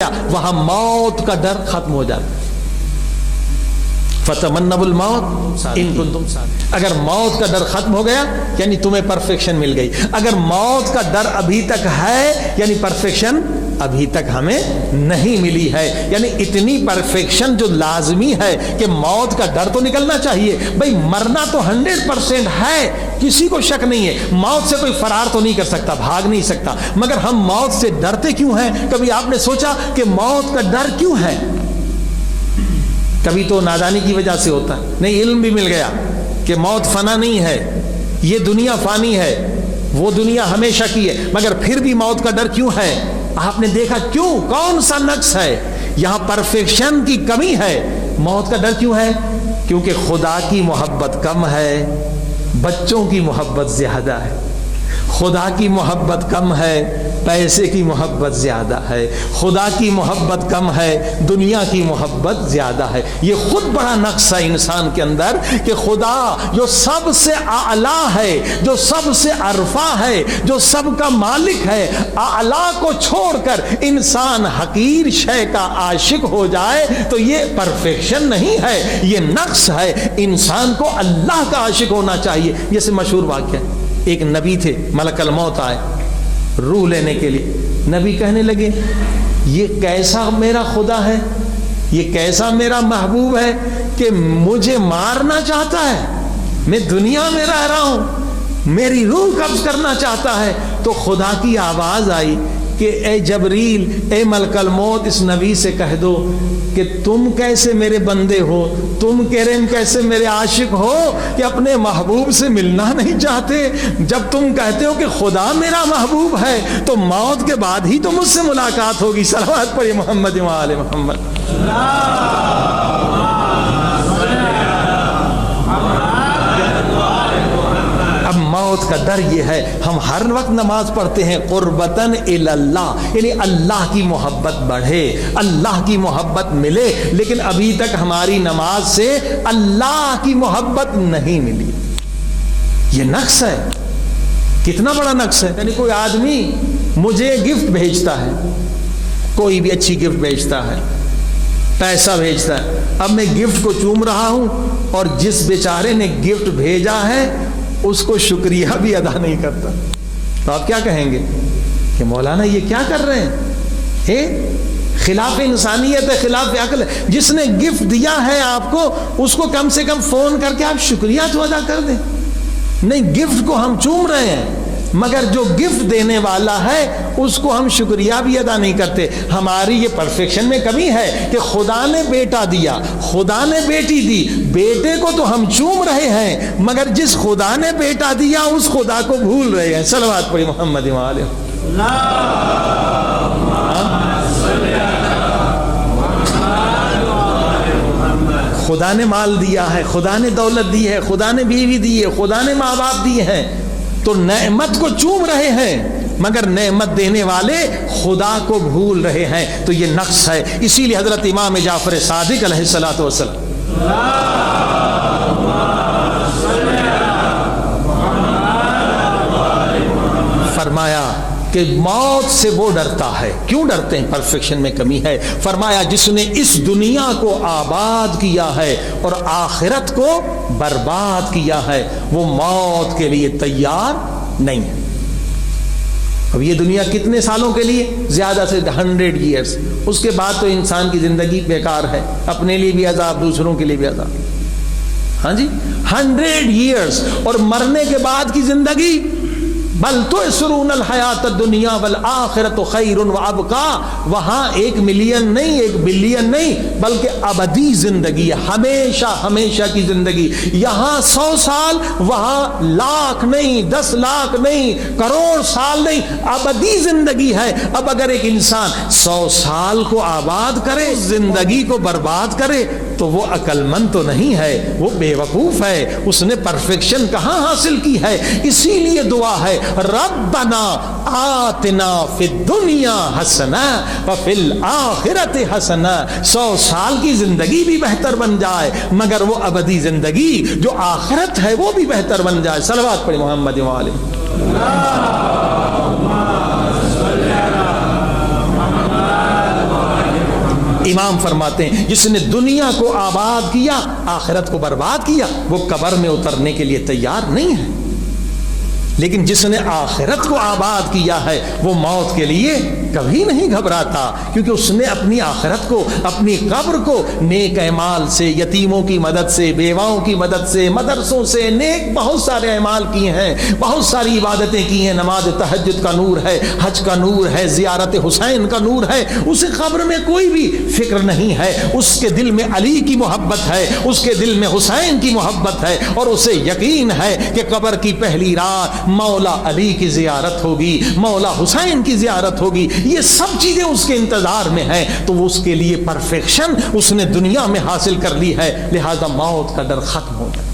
وہاں موت کا ڈر ختم ہو جاتا. فتمنوا الموت ان کنتم صادقین. اگر موت کا ڈر ختم ہو گیا یعنی تمہیں پرفیکشن مل گئی. اگر موت کا ڈر ابھی تک ہے یعنی پرفیکشن ابھی تک ہمیں نہیں ملی ہے. یعنی اتنی پرفیکشن جو لازمی ہے کہ موت کا ڈر تو نکلنا چاہیے. بھئی مرنا تو 100% ہے, کسی کو شک نہیں ہے. موت سے کوئی فرار تو نہیں کر سکتا, بھاگ نہیں سکتا, مگر ہم موت سے ڈرتے کیوں ہیں؟ کبھی آپ نے سوچا کہ موت کا ڈر کیوں ہے؟ کبھی تو نادانی کی وجہ سے ہوتا ہے, نہیں علم بھی مل گیا کہ موت فنا نہیں ہے, یہ دنیا فانی ہے, وہ دنیا ہمیشہ کی ہے, مگر پھر بھی موت کا ڈر کیوں ہے؟ آپ نے دیکھا کیوں, کون سا نقص ہے یہاں؟ پرفیکشن کی کمی ہے. موت کا ڈر کیوں ہے؟ کیونکہ خدا کی محبت کم ہے, بچوں کی محبت زیادہ ہے. خدا کی محبت کم ہے, پیسے کی محبت زیادہ ہے. خدا کی محبت کم ہے, دنیا کی محبت زیادہ ہے. یہ خود بڑا نقص ہے انسان کے اندر کہ خدا جو سب سے اعلیٰ ہے, جو سب سے عرفہ ہے, جو سب کا مالک ہے, اعلیٰ کو چھوڑ کر انسان حقیر شے کا عاشق ہو جائے تو یہ پرفیکشن نہیں ہے, یہ نقص ہے. انسان کو اللہ کا عاشق ہونا چاہیے. جیسے مشہور واقعہ, ایک نبی تھے, ملک الموت آئے روح لینے کے لیے. نبی کہنے لگے یہ کیسا میرا خدا ہے, یہ کیسا میرا محبوب ہے کہ مجھے مارنا چاہتا ہے, میں دنیا میں رہ رہا ہوں, میری روح قبض کرنا چاہتا ہے. تو خدا کی آواز آئی کہ اے جبریل, اے ملک الموت, اس نبی سے کہہ دو کہ تم کیسے میرے بندے ہو, تم کریم کیسے میرے عاشق ہو کہ اپنے محبوب سے ملنا نہیں چاہتے. جب تم کہتے ہو کہ خدا میرا محبوب ہے تو موت کے بعد ہی تو مجھ سے ملاقات ہوگی. صلوات پڑھیے محمد و آل محمد. اب موت کا ڈر یہ ہے, ہم ہر وقت نماز پڑھتے ہیں قربتاً الی اللہ, یعنی اللہ کی محبت بڑھے, اللہ کی محبت ملے, لیکن ابھی تک ہماری نماز سے اللہ کی محبت نہیں ملی. یہ نقص ہے. کتنا بڑا نقص ہے. یعنی کوئی آدمی مجھے گفٹ بھیجتا ہے, کوئی بھی اچھی گفٹ بھیجتا ہے, پیسہ بھیجتا ہے, اب میں گفٹ کو چوم رہا ہوں اور جس بیچارے نے گفٹ بھیجا ہے اس کو شکریہ بھی ادا نہیں کرتا, تو آپ کیا کہیں گے کہ مولانا یہ کیا کر رہے ہیں؟ خلاف انسانیت ہے, خلاف عقل ہے. جس نے گفٹ دیا ہے آپ کو اس کو کم سے کم فون کر کے آپ شکریہ تو ادا کر دیں. نہیں, گفٹ کو ہم چوم رہے ہیں مگر جو گفٹ دینے والا ہے اس کو ہم شکریہ بھی ادا نہیں کرتے. ہماری یہ پرفیکشن میں کمی ہے کہ خدا نے بیٹا دیا, خدا نے بیٹی دی, بیٹے کو تو ہم چوم رہے ہیں مگر جس خدا نے بیٹا دیا اس خدا کو بھول رہے ہیں. صلوات پڑھی محمد و آلہ. خدا نے مال دیا ہے, خدا نے دولت دی ہے, خدا نے بیوی دی ہے, خدا نے ماں باپ دیے ہیں, تو نعمت کو چوم رہے ہیں مگر نعمت دینے والے خدا کو بھول رہے ہیں. تو یہ نقص ہے. اسی لیے حضرت امام جعفر صادق علیہ الصلوۃ والسلام فرمایا کہ موت سے وہ ڈرتا ہے. کیوں ڈرتے ہیں؟ پرفیکشن میں کمی ہے. فرمایا جس نے اس دنیا کو آباد کیا ہے اور آخرت کو برباد کیا ہے وہ موت کے لیے تیار نہیں ہے. اب یہ دنیا کتنے سالوں کے لیے؟ زیادہ سے 100 ایئرز. اس کے بعد تو انسان کی زندگی بیکار ہے, اپنے لیے بھی عذاب, دوسروں کے لیے بھی عذاب. ہاں جی, 100 ایئرز. اور مرنے کے بعد کی زندگی بل تؤثرون الحیات الدنیا والآخرۃ خیر وابقیٰ. وہاں 1 ملین نہیں, 1 بلین نہیں, بلکہ ابدی زندگی ہے, ہمیشہ ہمیشہ کی زندگی. یہاں 100 سال, وہاں لاکھ نہیں, 10 لاکھ نہیں, کروڑ سال نہیں, ابدی زندگی ہے. اب اگر ایک انسان 100 سال کو آباد کرے, زندگی کو برباد کرے, تو وہ عقل مند تو نہیں ہے, وہ بے وقوف ہے. اس نے پرفیکشن کہاں حاصل کی ہے؟ اسی لیے دعا ہے ربنا آتنا فی الدنیا حسنہ وفی الآخرۃ حسنہ. 100 سال کی زندگی بھی بہتر بن جائے مگر وہ ابدی زندگی جو آخرت ہے وہ بھی بہتر بن جائے. صلوات پڑھی محمد و آلہ. فرمایا امام فرماتے ہیں جس نے دنیا کو آباد کیا آخرت کو برباد کیا وہ قبر میں اترنے کے لیے تیار نہیں ہے، لیکن جس نے آخرت کو آباد کیا ہے وہ موت کے لیے کبھی نہیں گھبراتا، کیونکہ اس نے اپنی آخرت کو، اپنی قبر کو نیک اعمال سے، یتیموں کی مدد سے، بیواؤں کی مدد سے، مدرسوں سے نیک بہت سارے اعمال کیے ہیں، بہت ساری عبادتیں کی ہیں، نماز تہجد کا نور ہے، حج کا نور ہے، زیارت حسین کا نور ہے، اسے قبر میں کوئی بھی فکر نہیں ہے، اس کے دل میں علی کی محبت ہے، اس کے دل میں حسین کی محبت ہے، اور اسے یقین ہے کہ قبر کی پہلی رات مولا علی کی زیارت ہوگی، مولا حسین کی زیارت ہوگی، یہ سب چیزیں اس کے انتظار میں ہیں، تو وہ اس کے لیے پرفیکشن اس نے دنیا میں حاصل کر لی ہے، لہذا موت کا ڈر ختم ہو گیا۔